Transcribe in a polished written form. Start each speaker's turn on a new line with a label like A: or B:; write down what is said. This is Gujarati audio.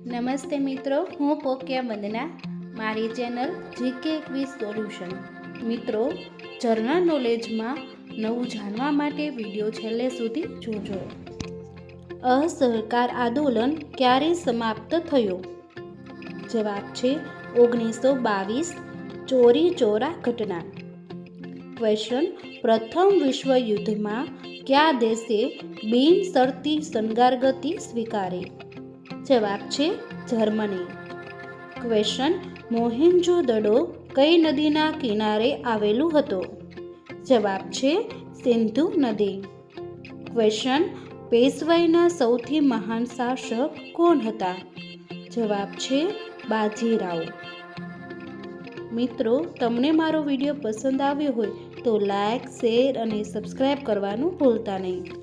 A: નમસ્તે મિત્રો, હું પોક્યા વંદના. મારી ચેનલ જીકે ક્વિઝ સોલ્યુશન. મિત્રો, જનરલ નોલેજમાં નવું જાણવા માટે વિડીયો છેલ્લે સુધી જોજો. અસહકાર આંદોલન ક્યારે સમાપ્ત થયું? જવાબ છે 1922. ચોરી ચોરા ઘટના. ક્વેશ્ચન: પ્રથમ વિશ્વયુદ્ધમાં કયા દેશે બિનશરતી સંગારગતિ સ્વીકારી? જવાબ છે જર્મની. ક્વેશ્ચન: મોહેન્જો-દડો કઈ નદીના કિનારે આવેલું હતું? જવાબ છે સિંધુ નદી. ક્વેશ્ચન: પેશવાઈના સૌથી મહાન શાસક કોણ હતા? જવાબ છે બાજીરાવ. મિત્રો, તમને મારો વિડીયો પસંદ આવ્યો હોય તો લાઈક, શેર અને સબસ્ક્રાઈબ કરવાનું ભૂલતા નહીં.